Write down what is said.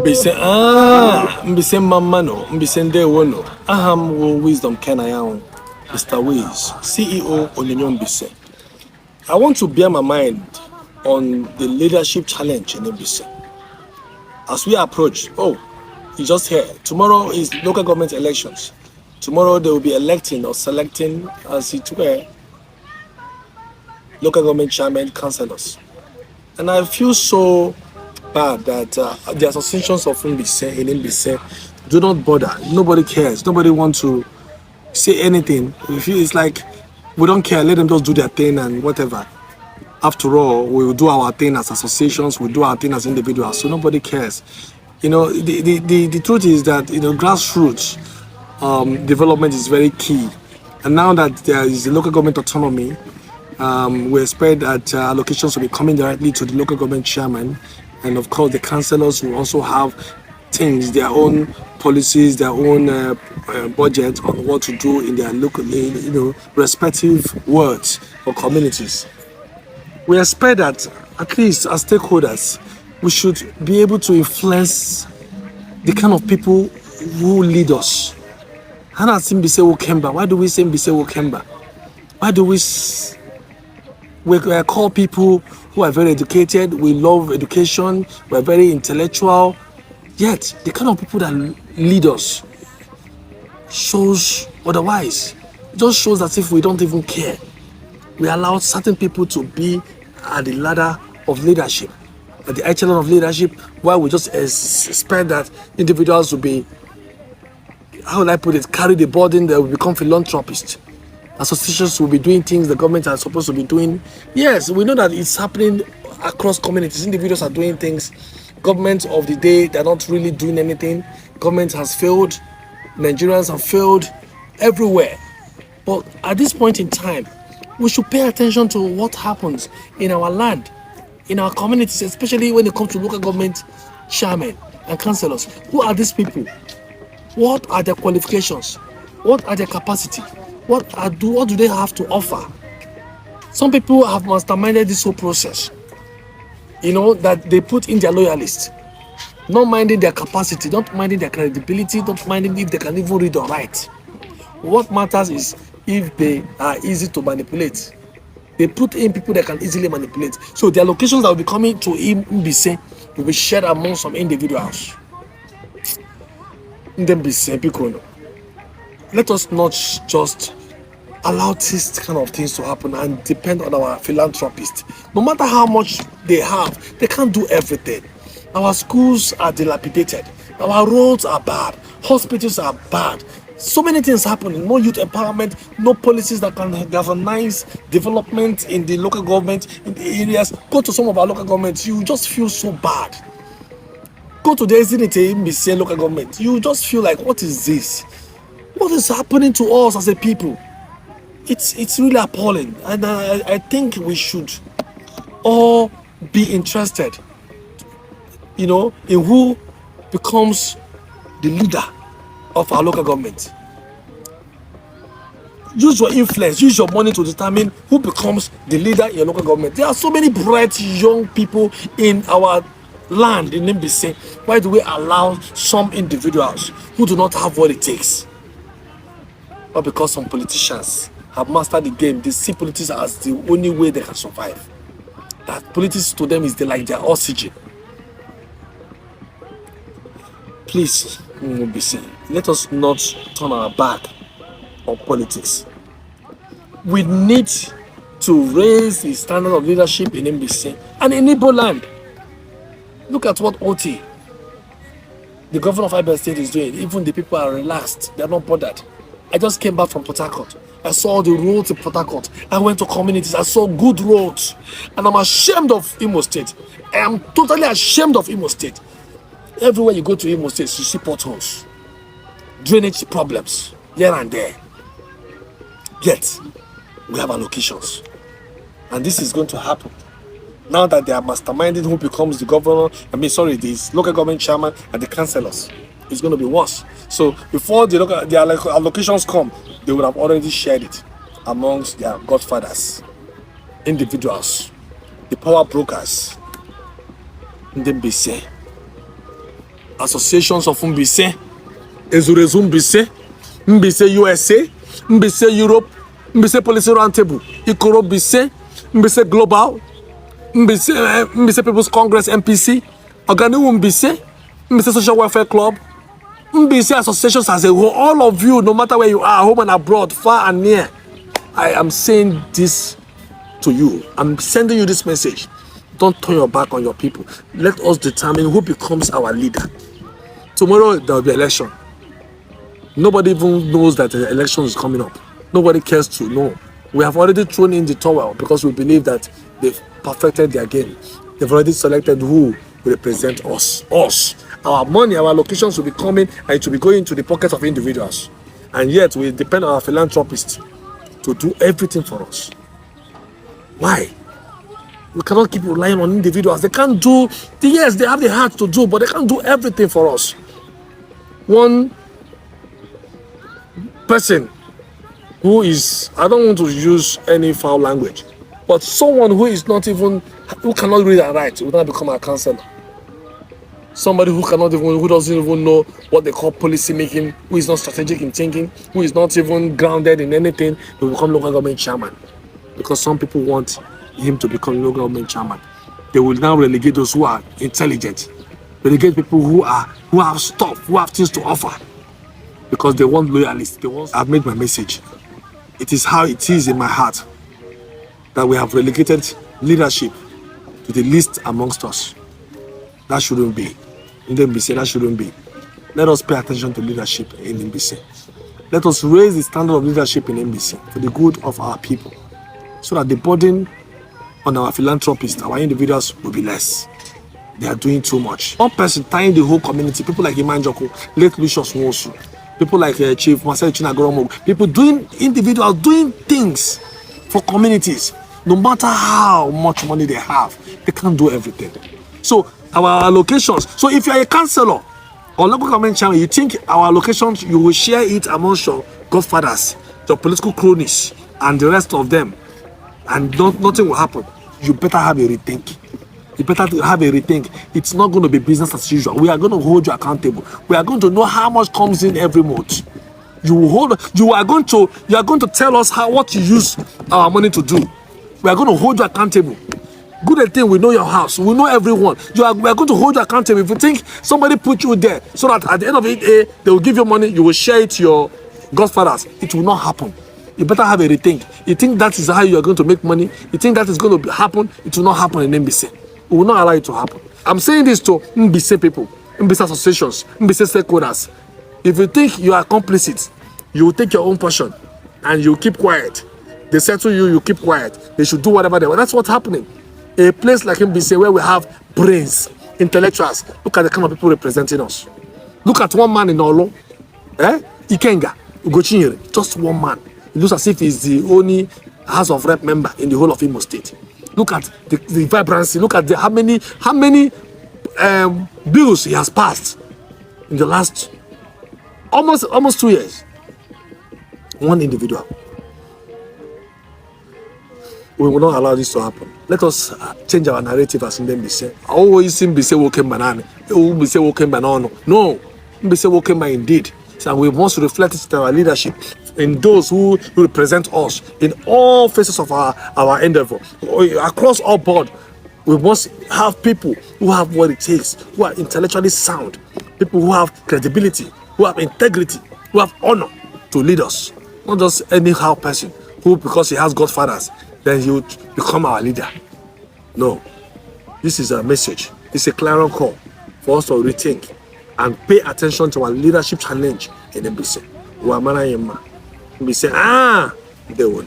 Mbise mbise mama no, mbise ndewo no. Aham wo wisdom kenayan. Mr. Wiz, CEO Onyinyo Mbaise. I want to bear my mind on the leadership challenge in Mbaise. As we approach, it's just here. Tomorrow is local government elections. Tomorrow they will be electing or selecting as it were local government chairman, councillors. And I feel so bad that the associations of Mbaise in Mbaise do not bother. Nobody cares. Nobody wants to say anything. It's like we don't care. Let them just do their thing and whatever. After all, we will do our thing as associations. We do our thing as individuals. So nobody cares. The truth is that grassroots development is very key. And now that there is the local government autonomy, we expect that allocations will be coming directly to the local government chairman, and of course the councillors will also have things, their own policies, their own budget on what to do in their local, respective wards or communities. We expect that at least as stakeholders, we should be able to influence the kind of people who lead us. Why do we say Mbaise Wokemba? Why do we call people who are very educated? We love education. We're very intellectual. Yet the kind of people that lead us shows otherwise. It just shows as if we don't even care. We allow certain people to be at the ladder of leadership, at the echelon of leadership, while we just expect that individuals will be, how would I put it, carry the burden, they will become philanthropists. Associations will be doing things the government are supposed to be doing. Yes, we know that it's happening across communities. Individuals are doing things. Government of the day, they're not really doing anything. Government has failed. Nigerians have failed everywhere. But at this point in time, we should pay attention to what happens in our land, in our communities, especially when it comes to local government chairmen and councillors. Who are these people? What are their qualifications? What are their capacity? What do they have to offer? Some people have masterminded this whole process. That they put in their loyalists, not minding their capacity, not minding their credibility, not minding if they can even read or write. What matters is if they are easy to manipulate. They put in people that can easily manipulate. So the allocations that will be coming to Mbaise will be shared among some individuals. Let us not just allow these kind of things to happen and depend on our philanthropists. No matter how much they have, they can't do everything. Our schools are dilapidated. Our roads are bad. Hospitals are bad. So many things happening. No youth empowerment, no policies that can galvanize development in the local government, in the areas. Go to some of our local governments, you just feel so bad. Go to the Mbaise local government, you just feel like, what is this? What is happening to us as a people? It's really appalling, and I think we should all be interested, in who becomes the leader of our local government. Use your influence, use your money to determine who becomes the leader in your local government. There are so many bright young people in our land in Mbaise. Why do we allow some individuals who do not have what it takes? But because some politicians have mastered the game, they see politics as the only way they can survive. That politics to them is like their oxygen. Please, let us not turn our back on politics. We need to raise the standard of leadership in Mbaise and in Igbo land. Look at what OT, the governor of Mbaise State, is doing. Even the people are relaxed. They are not bothered. I just came back from Port Harcourt. I saw the roads in Port Harcourt. I went to communities. I saw good roads. And I'm ashamed of Imo State. I am totally ashamed of Imo State. Everywhere you go to Imo State, you see potholes, drainage problems here and there. Yet, we have allocations. And this is going to happen. Now that they are masterminding who becomes the governor, this local government chairman and the councillors, it's going to be worse. So before the allocations come, they would have already shared it amongst their godfathers, individuals, the power brokers, ndị Mbaise, associations of Mbaise, Ezurezu Mbaise, Mbaise USA, Mbaise Europe, Mbaise Policy Roundtable, Ikoro Mbaise, Mbaise Global, Mbaise People's Congress MPC, Organiwu Mbaise, Mbaise Social Welfare Club, Mbaise associations as a whole, all of you, no matter where you are, home and abroad, far and near, I am saying this to you. I'm sending you this message. Don't turn your back on your people. Let us determine who becomes our leader. Tomorrow there will be election. Nobody even knows that the election is coming up. Nobody cares to know. We have already thrown in the towel because we believe that they've perfected their game. They've already selected who will represent us. Our money, our locations will be coming and it will be going into the pockets of individuals. And yet we depend on our philanthropists to do everything for us. Why? We cannot keep relying on individuals. They can't do, yes, they have the heart to do, but they can't do everything for us. One person who is, I don't want to use any foul language, but someone who is not even, who cannot read and write will not become a counselor. Somebody who doesn't even know what they call policy making, who is not strategic in thinking, who is not even grounded in anything, will become local government chairman. Because some people want him to become local government chairman. They will now relegate those who are intelligent, relegate people who have stuff, who have things to offer, because they want loyalists. I've made my message. It is how it is in my heart that we have relegated leadership to the least amongst us. That shouldn't be. In the Mbaise, that shouldn't be. Let us pay attention to leadership in Mbaise. Let us raise the standard of leadership in Mbaise for the good of our people, so that the burden on our philanthropists, our individuals, will be less. They are doing too much. One person tying the whole community, people like Iman Joko, late Lucius Nwosu, people like Chief Marcel Chinagoromo, people individuals doing things for communities. No matter how much money they have, they can't do everything. So our allocations, so if you're a councillor or local government chairman, you think our allocations, you will share it amongst your godfathers, your political cronies, and the rest of them, and nothing will happen. You better have a rethink. You better have a rethink. It's not going to be business as usual. We are going to hold you accountable. We are going to know how much comes in every month. You are going to tell us what you use our money to do. We are going to hold you accountable. Good thing, we know your house. We know everyone. We are going to hold you accountable. If you think somebody put you there so that at the end of it, they will give you money, you will share it to your godfathers, it will not happen. You better have a rethink. You think that is how you are going to make money? You think that is going to happen? It will not happen in Mbaise. We will not allow it to happen. I'm saying this to Mbaise people, Mbaise associations, Mbaise stakeholders. If you think you are complicit, you will take your own portion and you keep quiet. They settle you, you keep quiet. They should do whatever they want. That's what's happening. A place like Mbaise where we have brains, intellectuals. Look at the kind of people representing us. Look at one man in Olo, Ikenga, Ugochinyere, just one man. It looks as if he's the only House of Rep member in the whole of Imo State. Look at the vibrancy. Look at how many bills he has passed in the last almost 2 years. One individual. We will not allow this to happen. Let us change our narrative as in Mbaise. Always in Mbaise woken banana. Mbaise woken banana. No, Mbaise woken by indeed. And we must reflect it in our leadership, in those who represent us, in all phases of our endeavor. Across all board, we must have people who have what it takes, who are intellectually sound, people who have credibility, who have integrity, who have honor to lead us. Not just anyhow person who, because he has godfathers, then he would become our leader. No. This is a message. It's a clarion call for us to rethink and pay attention to our leadership challenge in Mbaise. Mbaise, they would.